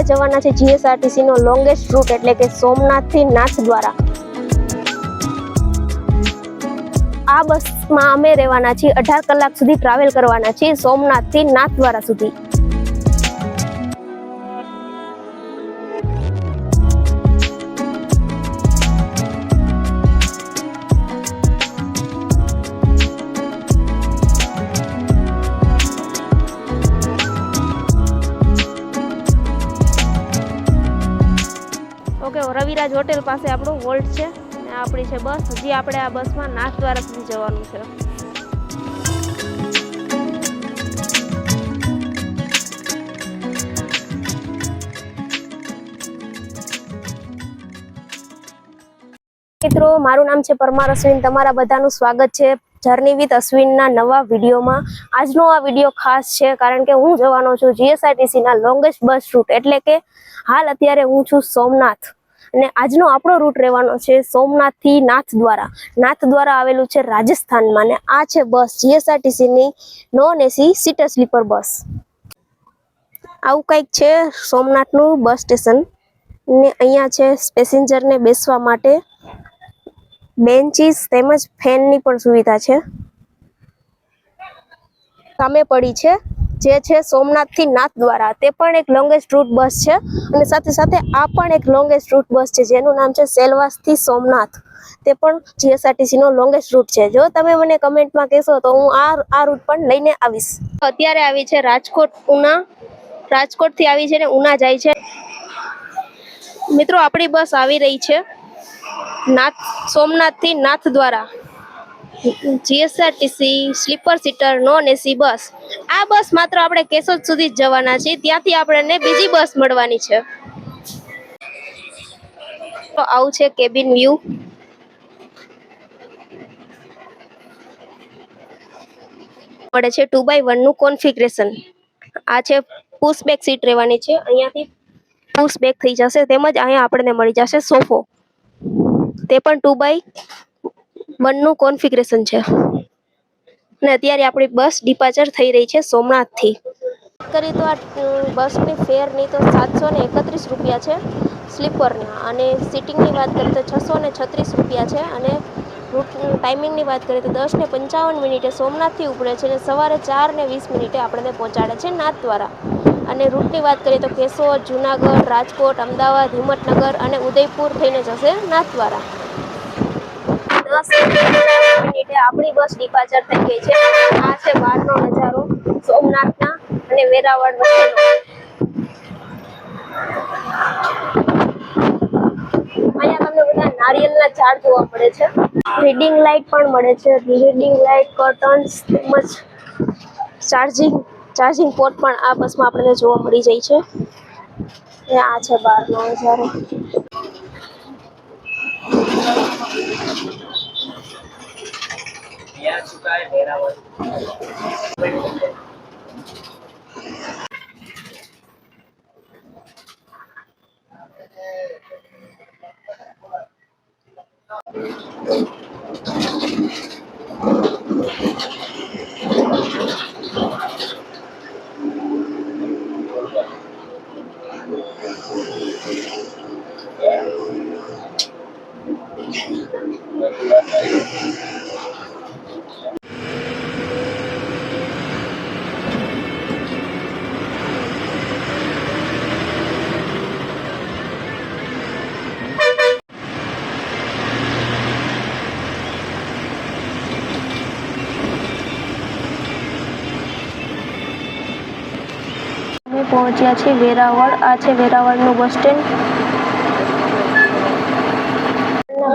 જવાના છે જીએસઆરટીસી નો longest route એટલે કે સોમનાથ થી નાથદ્વારા। આ બસમાં અમે રહેવાના છીએ 18 કલાક સુધી ટ્રાવેલ કરવાના છીએ સોમનાથ થી નાથદ્વારા સુધી। ઓકે, રવિરાજ હોટેલ પાસે આપણું હોલ્ટ છે ને આપણી છે બસ। હજી આપણે આ બસમાં નાથદ્વારા સુધી જવાનું છે। મિત્રો, મારું નામ છે પરમાર અશ્વિન। તમારા બધાનું સ્વાગત છે જર્ની વિથ અશ્વિનના નવા વિડીયોમાં। આજનો આ વિડીયો ખાસ છે કારણ કે હું જવાનો છું જીએસઆરટીસીના લોંગેસ્ટ બસ રૂટ એટલે કે હાલ અત્યારે હું છું સોમનાથ અને આજનો આપણો રૂટ રહેવાનો છે સોમનાથ થી નાથદ્વારા। નાથદ્વારા આવેલું છે રાજસ્થાનમાં ને આ છે બસ જીએસઆરટીસીની non AC seater sleeper bus. આવું કંઈક છે સોમનાથનું બસ સ્ટેશન ને અહીંયા છે પેસેન્જરને બેસવા માટે બેન્ચીસ તેમજ ફેનની પણ સુવિધા છે। સામે પડી છે જે છે સોમનાથ થી નાથદ્વારા, તે પણ એક લોંગેસ્ટ રૂટ બસ છે અને સાથે સાથે આ પણ એક લોંગેસ્ટ રૂટ બસ છે જેનું નામ છે સેલવાસ થી સોમનાથ। તે પણ જીએસઆરટીસી નો લોંગેસ્ટ રૂટ છે। જો તમે મને કમેન્ટમાં કહેશો તો હું આ રૂટ પણ લઈને આવીશ। અત્યારે આવી છે રાજકોટ ઉના, રાજકોટ થી આવી છે ને ઉના જાય છે। મિત્રો, આપણી બસ આવી રહી છે સોમનાથ થી Nathdwara GSRTC sleeper seater non AC bus. આ બસ માત્ર આપણે કેશોદ સુધી જ જવાના છીએ, ત્યાંથી આપણને બીજી બસ મળવાની છે। તો આવું છે કેબિન વ્યૂ। મળે છે 2x1 નું કોન્ફિગરેશન। આ છે પુશ બેક સીટ રહેવાની છે, અહીંયાથી પુશ બેક થઈ જશે તેમજ અહીંયા આપણને મળી જશે સોફો, તે પણ 2x1 નું કોન્ફિગરેશન છે। અને અત્યારે આપણી બસ ડિપાર્ચર થઈ રહી છે સોમનાથથી। કરીએ તો આ બસની ફેરની તો 731 રૂપિયા છે સ્લીપરના, અને સીટિંગની વાત કરીએ તો 636 રૂપિયા છે। અને રૂટ ટાઈમિંગની વાત કરીએ તો 10:55 સોમનાથથી ઉપડે છે અને સવારે 4:20 આપણને પહોંચાડે છે નાથદ્વારા। અને રૂટની વાત કરીએ તો કેશોદ, જુનાગઢ, રાજકોટ, અમદાવાદ, હિંમતનગર અને ઉદયપુર થઈને જશે નાથદ્વારા। 10:55 આપણી બસ ડિપાર્ચર થઈ ગઈ છે। આ છે બહારનો નજારો સોમનાથના અને વેરાવળ વચ્ચેનો। અહીંયા તમને બધા નારિયેળના ઝાડ જોવા મળે છે। રીડિંગ લાઇટ પણ મળે છે, રીડિંગ લાઇટ, કર્ટન્સ તેમજ ચાર્જિંગ પોર્ટ પણ આ બસમાં આપણને જોવા મળી જાય છે। અને આ છે બહારનો નજારો। પહોંચ્યા છે વેરાવળ। આ છે વેરાવળનું બસ સ્ટેન્ડ।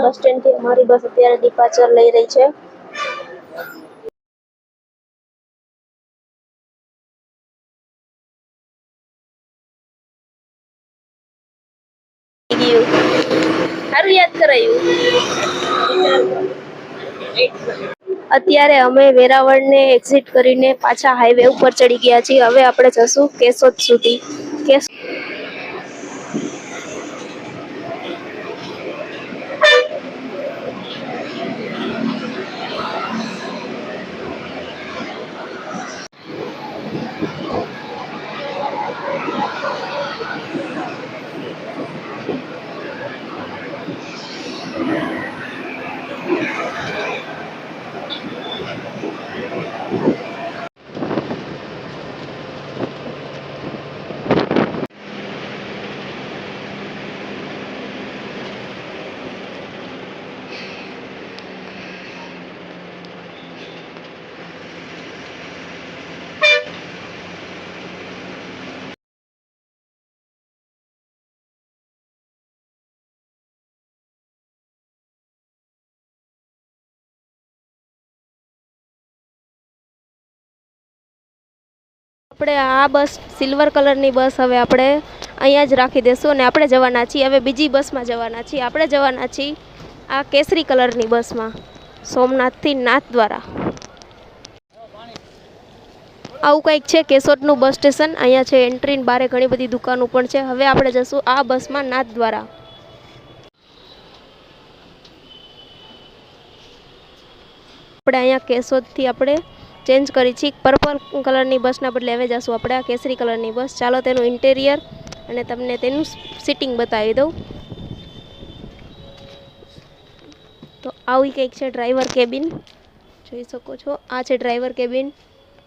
બસ સ્ટેન્ડથી અમારી બસ અત્યારે ડિપાર્ચર લઈ રહી છે। સારું યાદ કરાયું। અત્યારે અમે વેરાવળને એક્ઝિટ કરીને પાછા હાઈવે ઉપર ચડી ગયા છીએ। હવે આપણે જશું કેશોદ સુધી। આપણે આ બસ સિલ્વર કલરની બસ હવે આપણે અહીંયા જ રાખી દઈશું અને આપણે જવાના છીએ હવે બીજી બસમાં જવાના છીએ. આપણે જવાના છીએ આ કેસરી કલરની બસમાં સોમનાથથી નાથ દ્વારા. આવું કંઈક છે કેશોદનું બસ સ્ટેશન. અહીંયા છે એન્ટ્રીને બારે ઘણી બધી દુકાનો પણ છે. હવે આપણે જશું આ બસમાં નાથ દ્વારા. આપણે અહીંયા કેશોદથી આપણે ચેન્જ કરી છે પર્પલ કલરની બસના બદલે હવે જશું આપણે આ કેસરી કલરની બસ. ચાલો તેનું ઇન્ટેરિયર અને તમને તેનું સીટિંગ બતાવી દઉં. તો આવી કંઈક છે ડ્રાઈવર કેબિન, જોઈ શકો છો. આ છે ડ્રાઈવર કેબિન.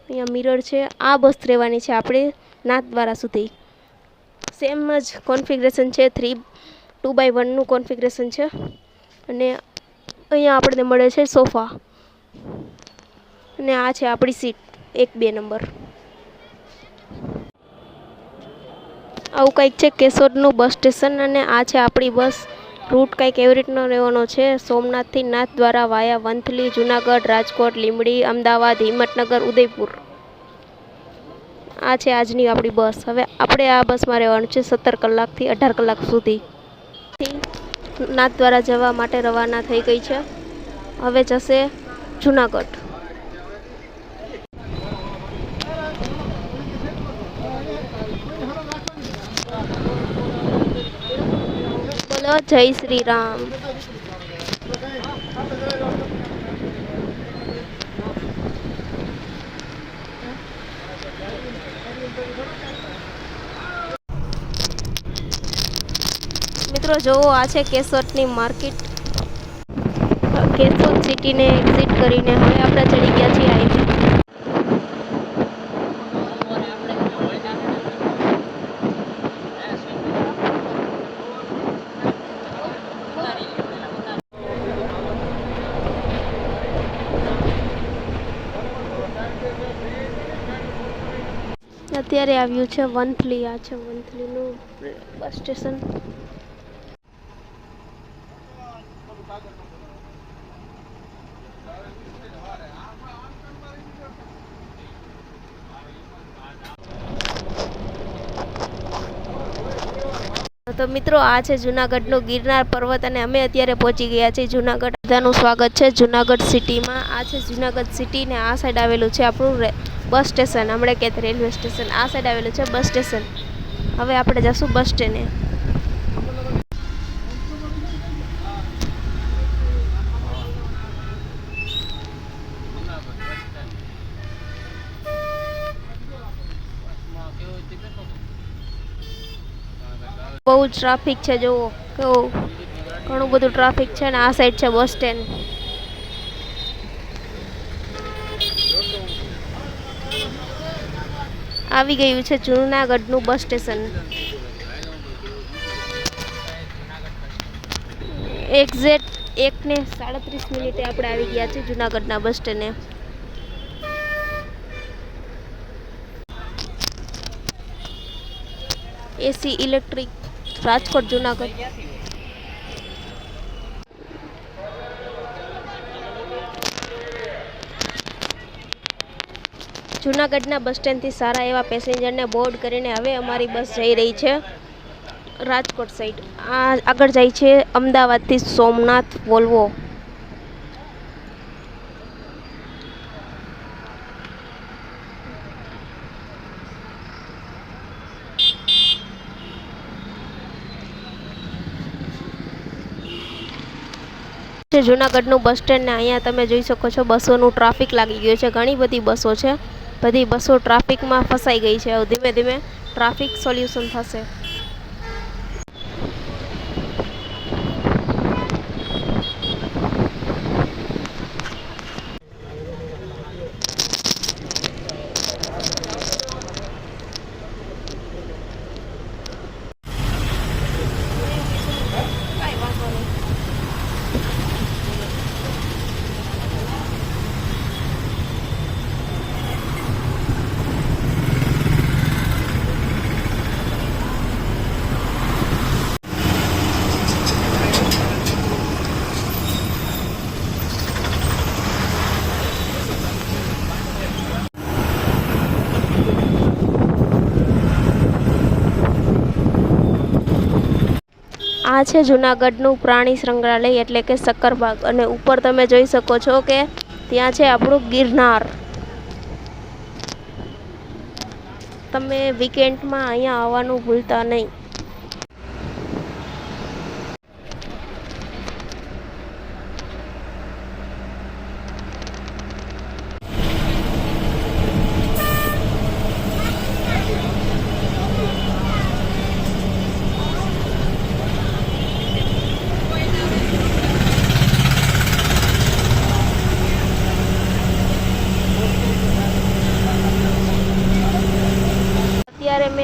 અહીંયા મિરર છે. આ બસ રહેવાની છે આપણે નાથ દ્વારા સુધી. સેમ જ કોન્ફિગરેશન છે, 2x1નું કોન્ફિગરેશન છે. અને અહીંયા આપણને મળે છે સોફા અને આ છે આપણી સીટ 1-2 નંબર. આવું કંઈક છે કેશોદનું બસ સ્ટેશન અને આ છે આપણી બસ. રૂટ કંઈક એવી રીતનો રહેવાનો છે સોમનાથથી નાથ દ્વારા વાયા વંથલી, જુનાગઢ, રાજકોટ, લીંબડી, અમદાવાદ, હિંમતનગર, ઉદયપુર. આ છે આજની આપણી બસ. હવે આપણે આ બસમાં રહેવાનું છે 17 કલાકથી 18 કલાક સુધી. નાથ દ્વારા જવા માટે રવાના થઈ ગઈ છે. હવે જશે જુનાગઢ. બોલો જય શ્રી રામ. મિત્રો જોવો આ છે કેશોદની માર્કેટ. કેશોદ સિટીને એક્ઝિટ કરીને હવે આપણે ચડી ગયા છીએ હાઈવે. અત્યારે આવ્યું છે વંથલી. આ છે વંથલીનું બસ સ્ટેશન. તો મિત્રો આ છે જુનાગઢનો ગિરનાર પર્વત અને અમે અત્યારે પહોંચી ગયા છીએ જુનાગઢ. બધાનું સ્વાગત છે જુનાગઢ સિટીમાં. આ છે જુનાગઢ સિટી ને આ સાઈડ આવેલું છે આપણું બસ સ્ટેશન. હમણાં કે રેલવે સ્ટેશન આ સાઈડ આવેલું છે બસ સ્ટેશન. હવે આપણે જશું બસ સ્ટેન્ડે. બહુ જ ટ્રાફિક છે, જુઓ કેવું ઘણું બધું ટ્રાફિક છે ને આ સાઈડ છે બસ સ્ટેન્ડ. આવી ગયું છે જૂનાગઢનું બસ સ્ટેશન. એક્ઝેક્ટ 1:37 આપણે આવી ગયા છીએ જૂનાગઢના બસ સ્ટેન્ડે. એસી ઇલેક્ટ્રિક રાજકોટ જૂનાગઢ. જૂનાગઢના બસ સ્ટેન્ડથી સારા એવા પેસેન્જરને બોર્ડ કરીને હવે અમારી બસ જઈ રહી છે રાજકોટ સાઈડ. આ આગળ જાય છે અમદાવાદથી સોમનાથ વોલ્વો. જૂનાગઢનું બસ સ્ટેન્ડ ને અહીંયા તમે જોઈ શકો છો બસોનું ટ્રાફિક લાગી ગયું છે. ઘણી બધી બસો છે. બધી બસો ટ્રાફિકમાં ફસાઈ ગઈ છે. હવે ધીમે ધીમે ટ્રાફિક સોલ્યુશન થશે. આ છે જૂનાગઢનું પ્રાણી સંગ્રહાલય એટલે કે સક્કરબાગ, અને ઉપર તમે જોઈ શકો છો કે ત્યાં છે આપણું ગિરનાર. તમે વીકેન્ડમાં અહીંયા આવવાનું ભૂલતા નહીં.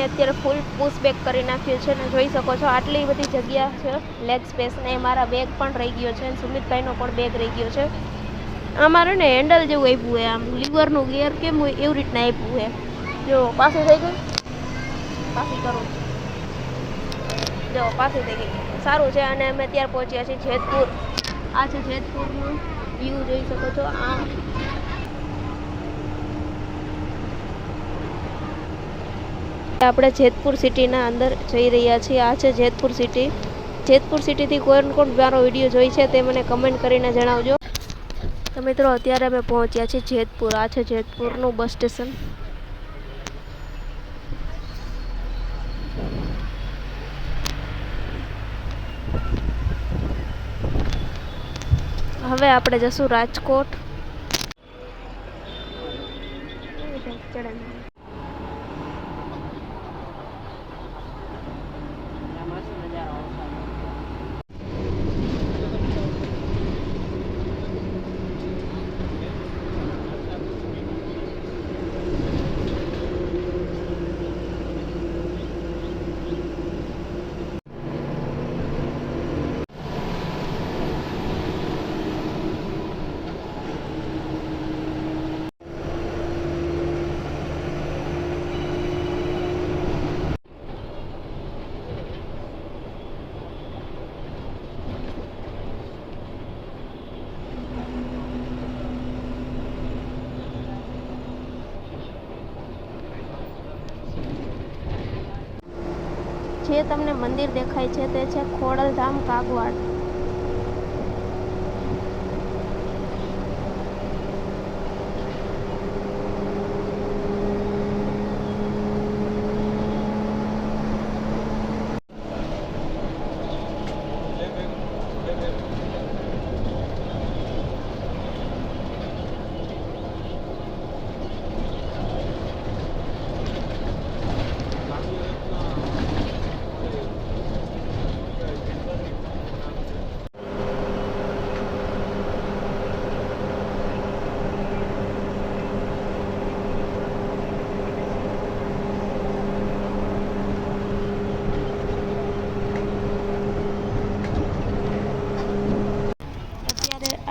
અત્યારે ફૂલ પુશ બેક કરી નાખ્યું છે, ને જોઈ શકો છો આટલી બધી જગ્યા છે લેગ સ્પેસ, ને મારા બેગ પણ રહી ગયો છે, સુમિતભાઈનો પણ બેગ રહી ગયો છે. અમારે ને હેન્ડલ જેવું આપ્યું હોય, આમ લીવરનું ગિયર કેમ હોય એવી રીતના આપ્યું હોય. જો પાછી થઈ ગઈ, પાછી કરું, જો પાછી થઈ ગઈ, સારું છે. અને અમે અત્યારે પહોંચ્યા છીએ જેતપુર. આ છે જેતપુરનું વ્યૂ, જોઈ શકો છો. આપણે જેતપુર સિટીના અંદર જઈ રહ્યા છીએ. આ છે જેતપુર સિટી. જેતપુર સિટીથી કોણ મારો વિડીયો જોઈ છે તે મને કમેન્ટ કરીને જણાવજો. તો મિત્રો અત્યારે અમે પહોંચ્યા છીએ જેતપુર. આ છે જેતપુરનું બસ સ્ટેશન. હવે આપણે જશું રાજકોટ. જે તમને મંદિર દેખાય છે તે છે ખોડલધામ કાગવાડ.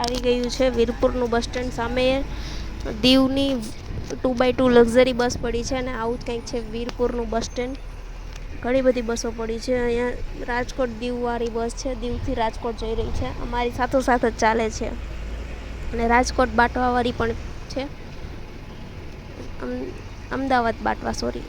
આવી ગયું છે વીરપુરનું બસ સ્ટેન્ડ. સામે દીવની 2x2 લક્ઝરી બસ પડી છે, અને આવું જ કંઈક છે વીરપુરનું બસ સ્ટેન્ડ. ઘણી બધી બસો પડી છે અહીંયા. રાજકોટ દીવવાળી બસ છે, દીવથી રાજકોટ જઈ રહી છે, અમારી સાથોસાથ જ ચાલે છે. અને રાજકોટ બાટવાવાળી પણ છે, અમદાવાદ બાટવા, સોરી.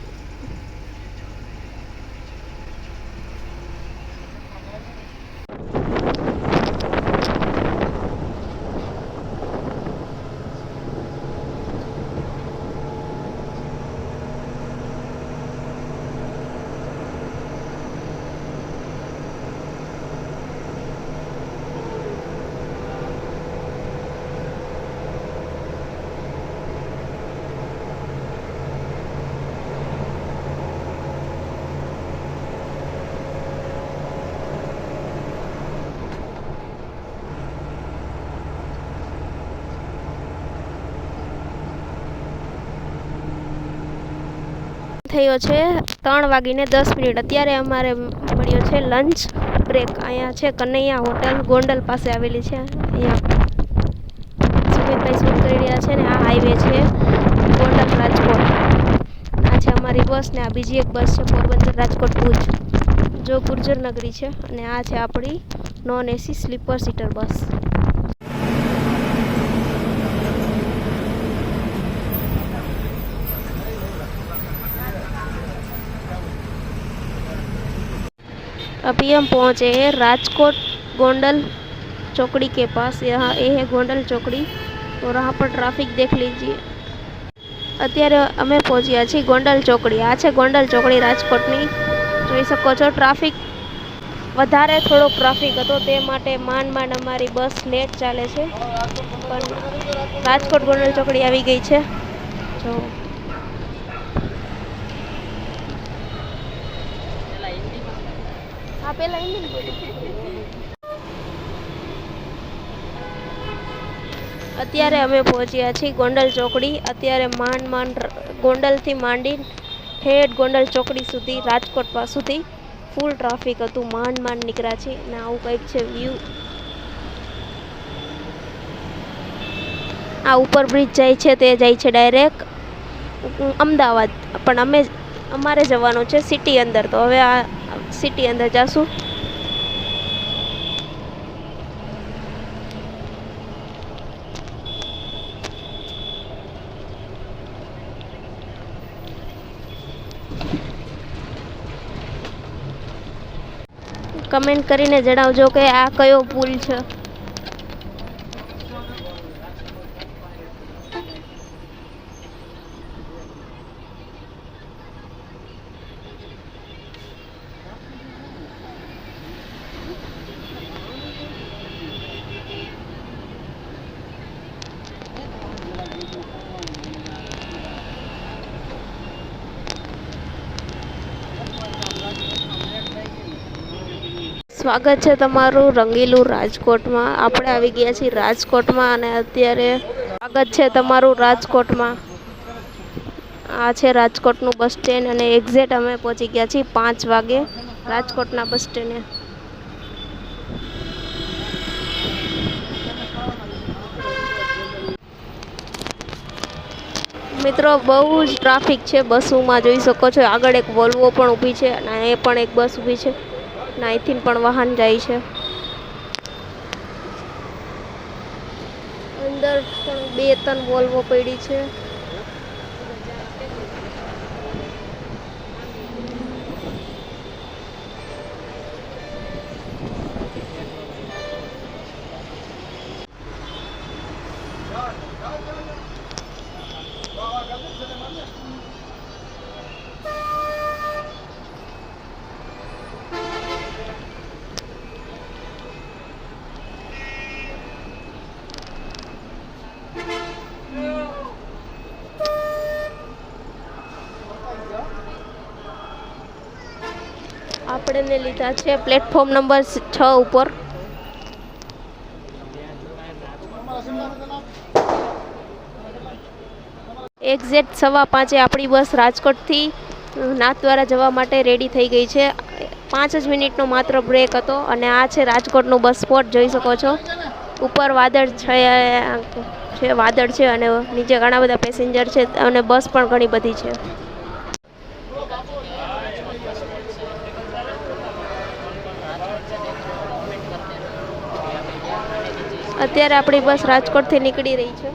થયો છે 3:10. અત્યારે અમારે મળ્યો છે લંચ બ્રેક. અહીંયા છે કનૈયા હોટલ, ગોંડલ પાસે આવેલી છે. અહીંયા સુમિતભાઈ શૂટ કરી રહ્યા છે, ને આ હાઈવે છે ગોંડલ રાજકોટ. આ છે અમારી બસ, ને આ બીજી એક બસ છે પોરબંદર રાજકોટ ભુજ. જો ગુર્જર નગરી છે, અને આ છે આપણી નોન એસી સ્લીપર સીટર બસ. अभी हम पहुँचे हैं राजकोट गोंडल चौकड़ी के पास। यहाँ ये है गोंडल चौकड़ी और यहाँ पर ट्रैफिक देख लीजिए। અત્યારે અમે પહોંચ્યા છીએ ગોંડલ ચોકડી। આ છે ગોંડલ ચોકડી રાજકોટની। જોઈ શકો છો ટ્રાફિક વધારે થોડોક ટ્રાફિક હતો તે માટે માંડ અમારી બસ લેટ ચાલે છે, પણ રાજકોટ ગોંડલ ચોકડી આવી ગઈ છે। જો આ પેલા અત્યારે અમે પહોંચ્યા છીએ ગોંડલ ચોકડી। અત્યારે માંડ ગોંડલથી માંડી ઠેઠ ગોંડલ ચોકડી સુધી રાજકોટ સુધી ફૂલ ટ્રાફિક હતું। માંડ નીકળ્યા છે ને આવું કંઈક છે વ્યૂ। આ ઉપર બ્રિજ જાય છે તે જાય છે ડાયરેક્ટ અમદાવાદ, પણ અમારે જવાનું છે સિટી અંદર, તો હવે આ સિટી અંદર જાશું। કમેન્ટ કરીને જણાવજો કે આ કયો પુલ છે। સ્વાગત છે તમારું રંગીલું રાજકોટમાં। આપણે આવી ગયા છીએ રાજકોટમાં અને અત્યારે સ્વાગત છે તમારું રાજકોટમાં। આ છે રાજકોટનું બસ સ્ટેન્ડ અને એક્ઝેક્ટ અમે પહોંચી ગયા છીએ 5 વાગે રાજકોટના બસ સ્ટેન્ડે। મિત્રો બહુ જ ટ્રાફિક છે બસોમાં, જોઈ શકો છો। આગળ એક વોલ્વો પણ ઊભી છે અને એ પણ એક બસ ઊભી છે, અહીંથી પણ વાહન જાય છે। અંદર પણ 2-3 વોલ્વો પડી છે। આપણે લીધા છે પ્લેટફોર્મ નંબર 6 ઉપર। એક્ઝેક્ટ 5:15 આપણી બસ રાજકોટથી નાથદ્વારા જવા માટે રેડી થઈ ગઈ છે। 5 જ મિનિટનો માત્ર બ્રેક હતો અને આ છે રાજકોટનું બસ સ્પોટ, જોઈ શકો છો। ઉપર વાદળ છે અને નીચે ઘણા બધા પેસેન્જર છે અને બસ પણ ઘણી બધી છે। અત્યારે આપણી બસ રાજકોટથી નીકળી રહી છે।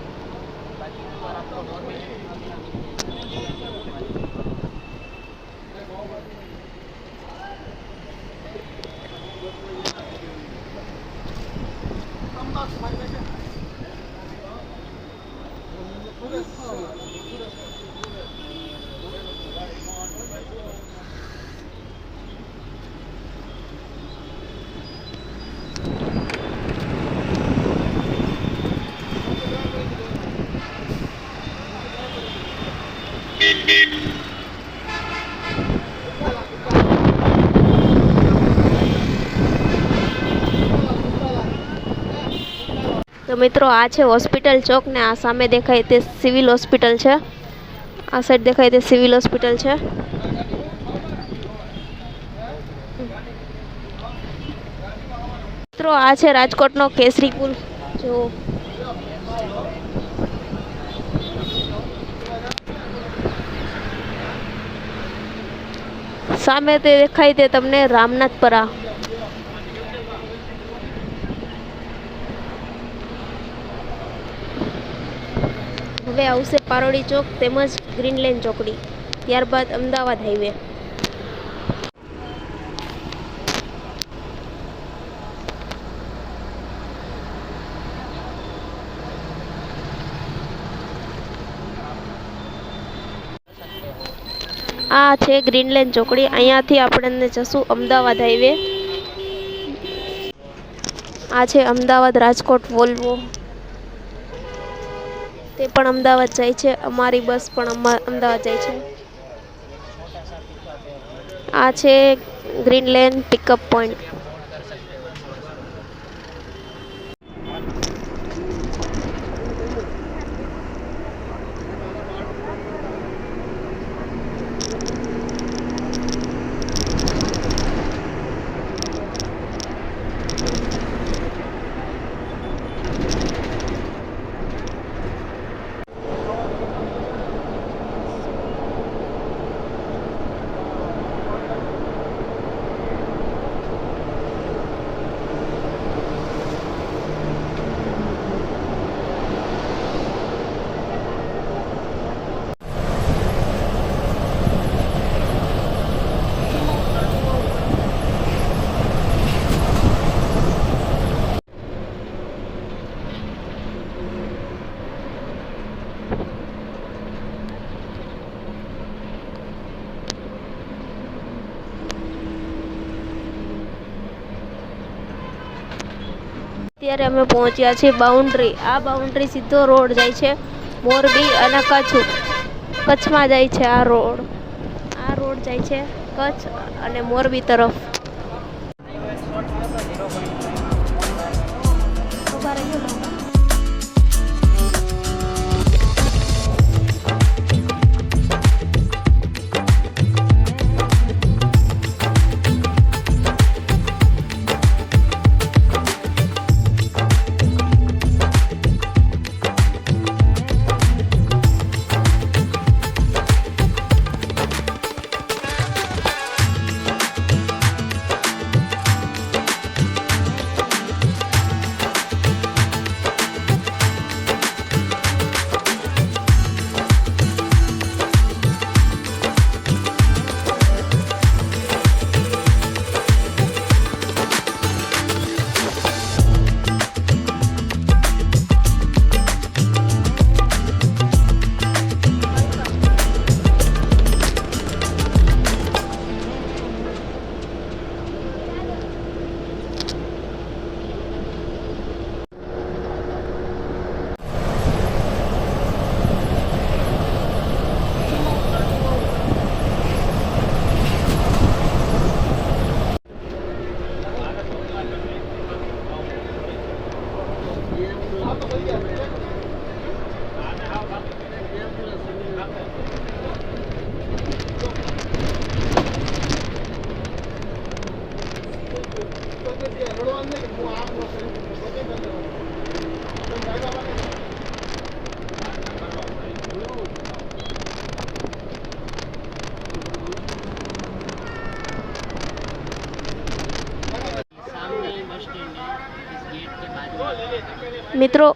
તો મિત્રો આ છે હોસ્પિટલ ચોક ને આ સામે દેખાય તે સિવિલ હોસ્પિટલ છે। આ સાઈડ દેખાય તે સિવિલ હોસ્પિટલ છે। મિત્રો આ છે રાજકોટનો કેસરી પુલ। જો સામે તે દેખાય તે તમને રામનાથપરા। હવે આવશે પારોડી ચોક તેમજ ગ્રીનલેન્ડ ચોકડી, ત્યારબાદ અમદાવાદ હાઈવે। આ છે ગ્રીનલેન્ડ ચોકડી. અહીંયાથી આપણને જશું અમદાવાદ હાઈવે. આ છે અમદાવાદ રાજકોટ વોલ્વો, તે પણ અમદાવાદ જાય છે. અમારી બસ પણ અમદાવાદ જાય છે. આ છે ગ્રીનલેન્ડ પિકઅપ પોઈન્ટ. અત્યારે અમે પહોંચ્યા છીએ બાઉન્ડ્રી. આ બાઉન્ડ્રી સીધો રોડ જાય છે મોરબી અને કચ્છમાં જાય છે. આ રોડ જાય છે કચ્છ અને મોરબી તરફ. મિત્રો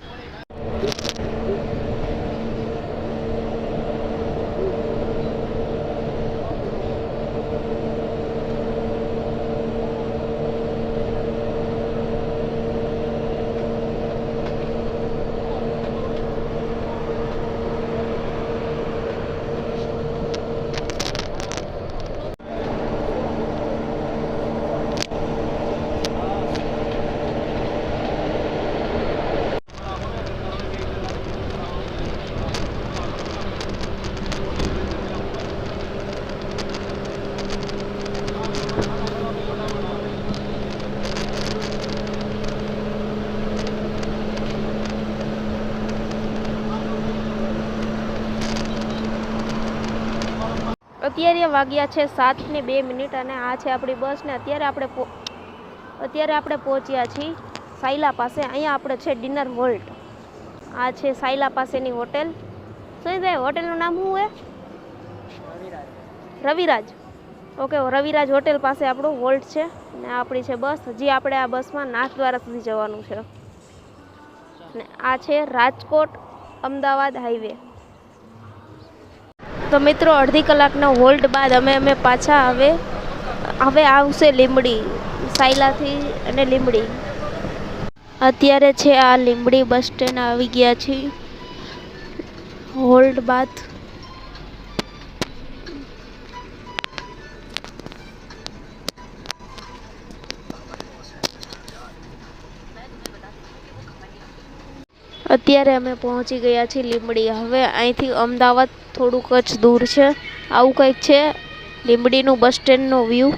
અત્યારે વાગ્યા છે 7:02 અને આ છે આપણી બસ ને અત્યારે આપણે પહોંચ્યા છીએ સાયલા પાસે. અહીંયા આપણે છે ડિનર વોલ્ટ. આ છે સાયલા પાસેની હોટેલ. શું છે હોટેલનું નામ શું છે? રવિરાજ. ઓકે, રવિરાજ હોટેલ પાસે આપણું વોલ્ટ છે ને આપણી છે બસ. હજી આપણે આ બસમાં નાથદ્વારા સુધી જવાનું છે ને આ છે રાજકોટ અમદાવાદ હાઈવે. તો મિત્રો અડધી કલાકનો હોલ્ટ બાદ અમે પાછા હવે આવશે લીંબડી, સાયલાથી અને લીંબડી. અત્યારે છે આ લીંબડી બસ સ્ટેન્ડ આવી ગયા છીએ હોલ્ટ બાદ. અત્યારે અમે પહોંચી ગયા છીએ લીંબડી. હવે અહીંથી અમદાવાદ થોડુંક જ દૂર છે. આવું કંઈક છે લીંબડીનું બસ સ્ટેન્ડનો વ્યૂ.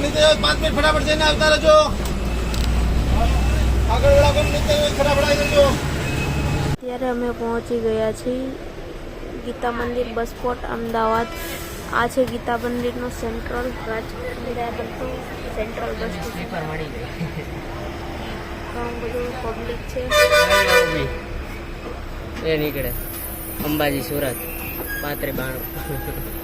નીચે 5 મિનિટ ફટાફટ જઈને આવતા રહેજો. આગળ વાળા કોણ નીચે ફટાફટ આવી જજો. અત્યારે અમે પહોંચી ગયા છીએ ગીતા મંદિર બસ સ્પોટ અમદાવાદ. આ છે ગીતા મંદિરનો સેન્ટ્રલ સેન્ટ્રલ બસ સ્ટેશન. ઘણું બધું પબ્લિક છે. એ નીકળે અંબાજી સુરત 3592.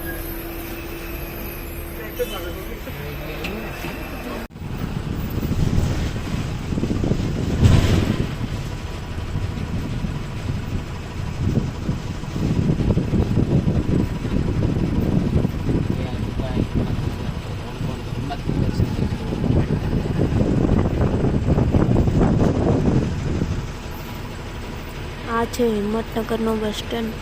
આ છે હિંમતનગરનો બસ સ્ટેન્ડ.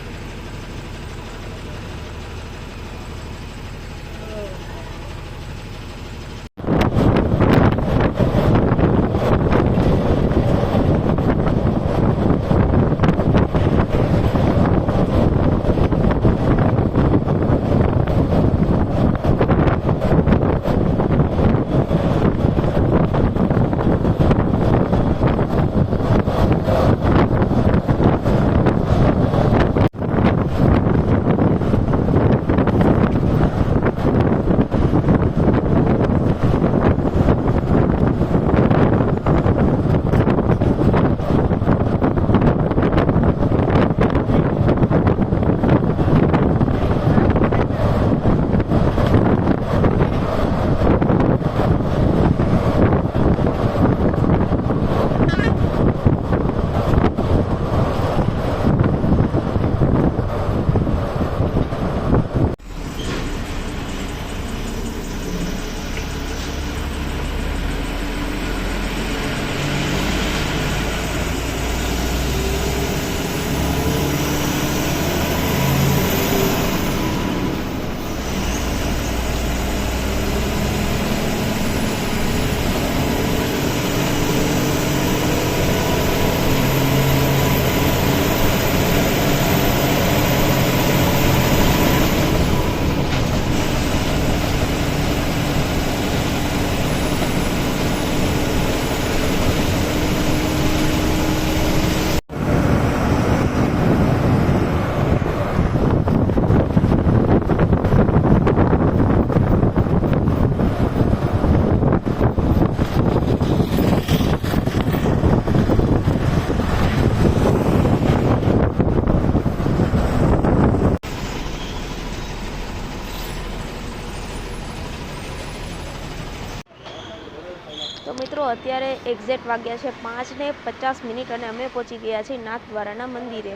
તો મિત્રો અત્યારે એક્ઝેક્ટ વાગ્યા છે 5:50 અને અમે પહોંચી ગયા છીએ નાથદ્વારાના મંદિરે,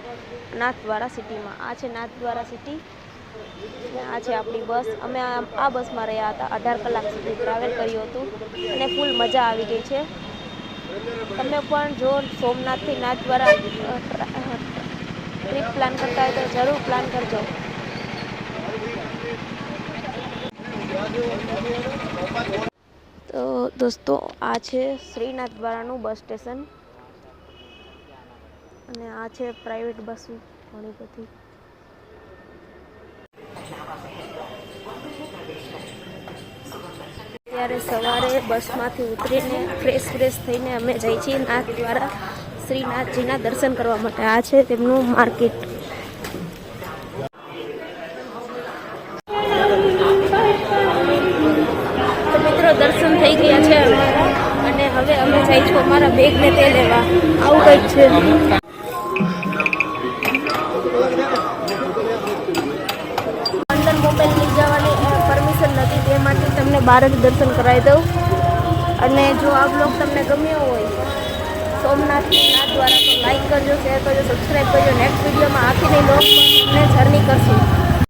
નાથદ્વારા સિટીમાં. આ છે નાથદ્વારા સિટી. આ છે આપણી બસ. અમે આ બસમાં રહ્યા હતા, 18 કલાક સુધી ટ્રાવેલ કર્યું હતું અને ફૂલ મજા આવી ગઈ છે. તમે પણ જો સોમનાથથી નાથદ્વારા ટ્રીપ પ્લાન કરતા હોય તો જરૂર પ્લાન કરજો. તો દોસ્તો આ છે શ્રીનાથ દ્વારાનું બસ સ્ટેશન અને આ છે પ્રાઇવેટ બસો ઘણી બધી. ત્યારે સવારે બસમાંથી ઉતરીને ફ્રેશ થઈને અમે જઈએ છીએ નાથ દ્વારા શ્રીનાથજીના દર્શન કરવા માટે. આ છે તેમનું માર્કેટ. તો મિત્રો દર્શન થઈ ગયા છે અમારા અને હવે અમે જઈશું અમારા બેગને તે લેવા. આવું કંઈક છે. અંદર મોબાઈલ લઈ જવાની પરમિશન નથી, તે માટે તમને બહાર જ દર્શન કરાવી દઉં. અને જો આ બ્લોગ તમને ગમ્યો હોય સોમનાથના દ્વારા તો લાઈક કરજો, શેર કરજો, સબસ્ક્રાઈબ કરજો. નેક્સ્ટ વિડીયોમાં આખી બ્લોગ પણ તમને જર્ની કરશું.